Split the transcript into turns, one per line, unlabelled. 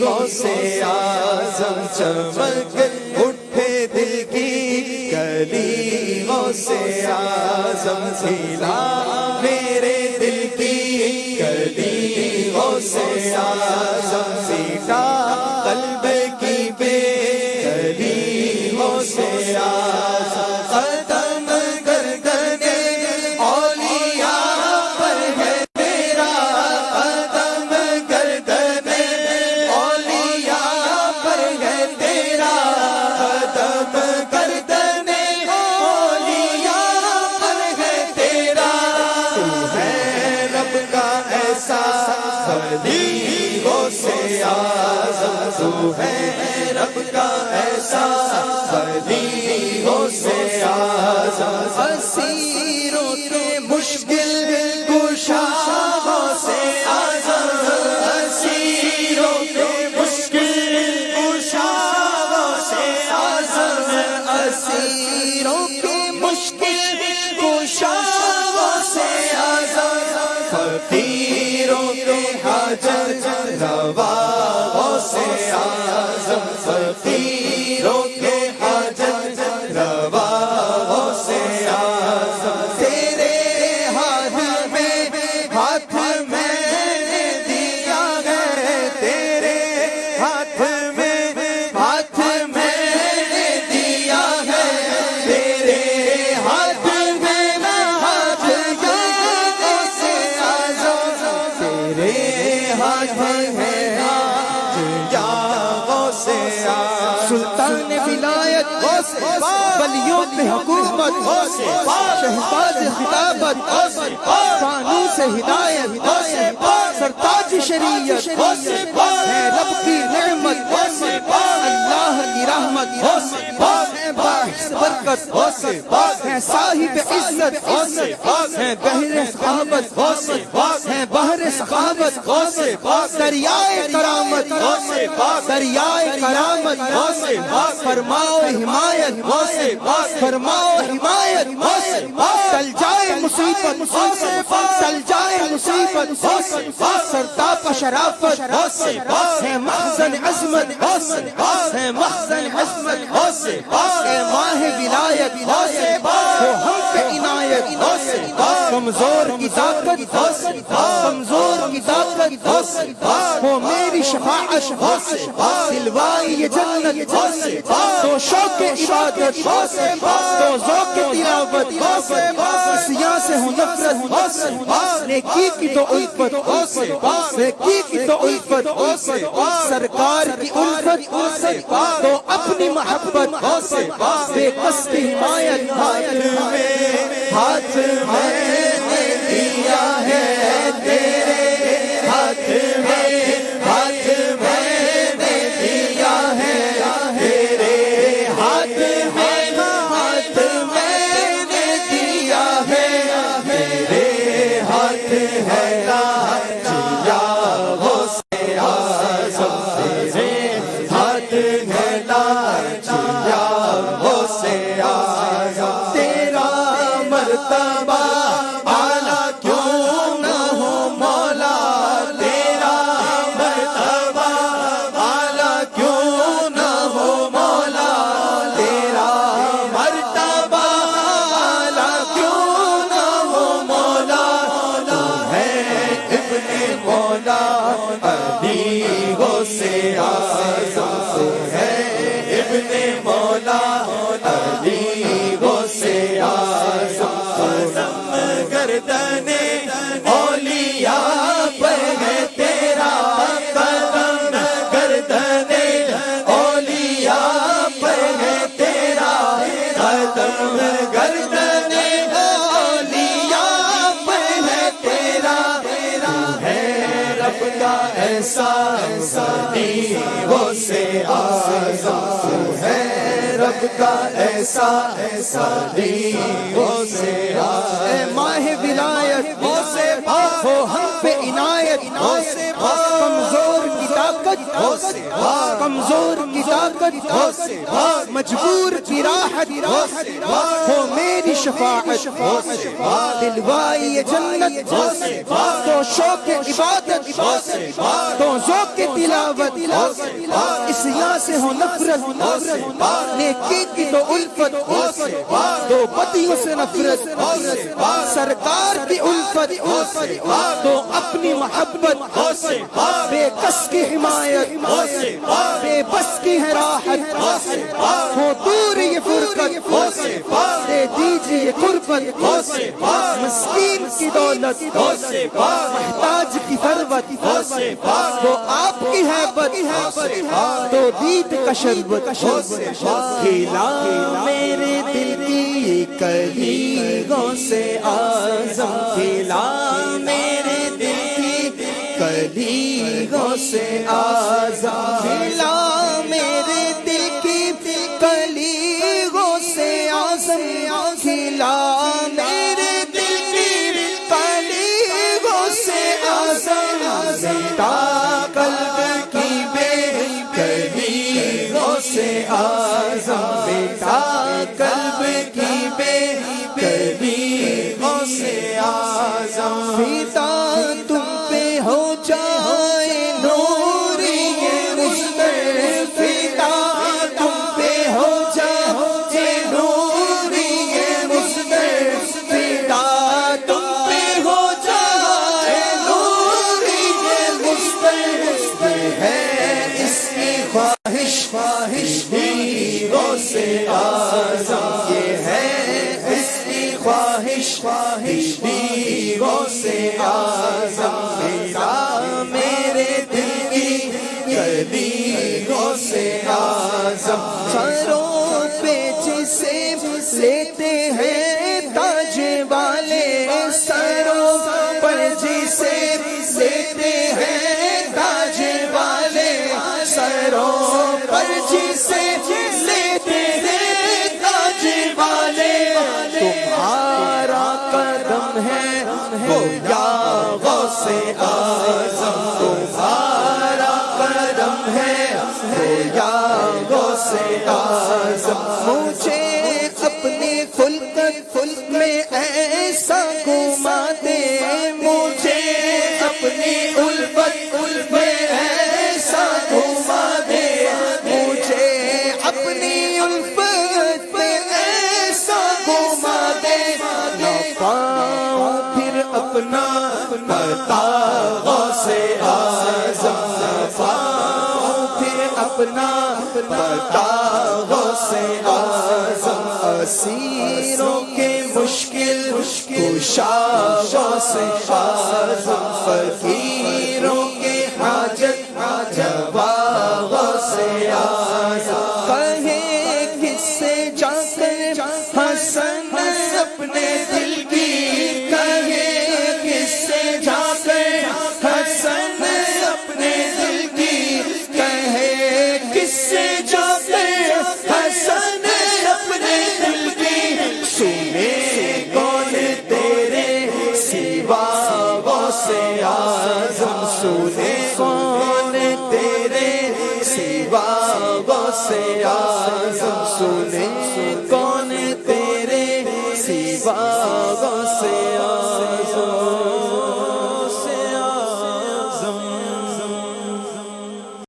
غوث اعظم چمک اٹھے دل کی کلی غوث اعظم کھلا میرے دل کی کلی غوث اعظم سیٹا قلب کی بے کلی غوث اعظم قدم گردنے اولیاء پر ہے تیرا قدم گردنے اولیاء پر ہے تیرا قدم گردنے اولیاء پر ہے تیرا تو ہے رب کا ایسا ولی غوث اعظم تو ہے رب کا ایسا ولی غوث اعظم اسیروں کے مشکل کشا غوث اعظم اسیروں کے مشکل کشا غوث اعظم اسیروں کے مشکل کشا غوث اعظم فقیروں کے حاجت روا غوث اعظم فقیروں کے حاجت روا غوث اعظم تیرے ہاتھ میں دیا ہے تیرے ہاتھ میں دیا ہے تیرے ہاتھ میں ہاتھ غوث اعظم تیرے ہاتھ میں سلطان ولایت ولیوں پہ حکومت شہباز خطابت فانوس ہدایت سرتاج شریعت ہے رب کی نعمت اللہ کی رحمت ہے باعث برکت ہے صاحب عزت ہے بحر صحابت ہے بحر سخاوت دریائے کرامت دریائے کرامت فرماؤ حمایت فرماؤ حمایت ٹل جائے مصیبت ٹل جائے مصیبت سرتاپ شرافت ہے مخزن عظمت ہے مخزن عظمت اے ماہ ولایت ہو ہم پہ عنایت کمزور کی طاقت کمزور کی طاقت ہو میری شفاعت دلوائی یہ جنت تو شوق عبادت تو ذوق تلاوت سیاں سے ہوں نفرت نیکی کی تو الفت نیکی کی تو الفت سرکار کی الفت تو اپنی محبت بے قصد حمایت ہاتھ میں دیا ہے تیرے ہاتھ میں دیا ہے تیرے ہاتھ میں دیا ہے تیرے ہاتھ ہے لاجیا غوث اعظم تیرے ہاتھ ہے لاجیا غوث اعظم تیرا مرتبہ اعلیٰ کیوں نہ ہو مولا تیرا مرتبہ اعلیٰ کیوں نہ ہو مولا تیرا مرتبہ اعلیٰ کیوں نہ ہو مولا تو ہے ابن مولا علی غوث اعظم تو ہے ابن مولا علی غوث اعظم قدم گردنے اولیاء پر ہے تیرا قدم گردنے اولیاء پر ہے تیرا قدم گردنے اولیاء پر ہے تیرا تو ہے رب کا ایسا ولی غوث اعظم تو ہے رب کا ایسا ولی غوث اعظم اے ماہ ولایت ہو ہم پہ عنایت کمزور کی طاقت
کمزور کی طاقت، مجبور کی راحت، ہو میری شفاعت، دلوائی جنت، تو شوق عبادت، تو ذوق تلاوت، اس یہاں سے ہو نفرت، نیکی کی تو الفت، دو بدیوں سے نفرت، سرکار کی الفت، تو اپنی محبت، بے کس کی حمایت، بے بس کی ہے راحت، ہو دور یہ فرقت، دے دیجئے قربت، مسکین کی دولت، محتاج کی ثروت، وہ آپ کی حیبت، تو دید کا شربت، کھلا میرے دل کی کلیگوں سے آزم، کھلا میرے دل کی کلیگوں سے آزم، کھلا میرے دل کی کلیگوں سے آزم، کھلا میرے دل کی کلیگوں سے آزم، بیٹا قلب کی بے کلیگوں سے آزم، بیٹا قلب کی بے کلیگوں سے آزم، بیٹا تم پہ ہو جائے نور یہ مصطفی، بیٹا تم پہ ہو جائے نور یہ مصطفی، بیٹا تم پہ ہو جائے نور یہ مصطفی، ہے اس کی خواہش دیگوں سے آزم، یہ ہے اس کی خواہش دیگوں سے آزم، بیٹا میرے دل کی کلیگوں سے آزم، سروں پہ جسے لیتے ہیں تاج والے، سروں پر جسے لیتے ہیں تاج والے، سروں پر جسے لیتے ہیں تاج والے، تمہارا قدم ہے وہ یا غوث اعظم، تمہارا قدم ہے وہ یا غوث اعظم، مجھے اپنے فلک میں ایسا گھما دے، مجھے اپنی الفت میں ایسا گھما دے، مجھے اپنی الفت میں ایسا گھما دے، نہ پاؤں پھر اپنا پتا غوث اعظم، نہ پاؤں پھر اپنا پتا غوث اعظم، اسیروں کے مشکل کشا غوث اعظم، فقیروں کے حاجت جوا غوث اعظم، کہے کس سے جا کر حسن اپنے دل کی، کہے کس سے جا کر حسن اپنے دل کی، کہے کس سے جا کر حسن اپنے دل کی، سنے کون تیرے سوا غوث اعظم، سنے کون تیرے سوا غوث اعظم، سنے کون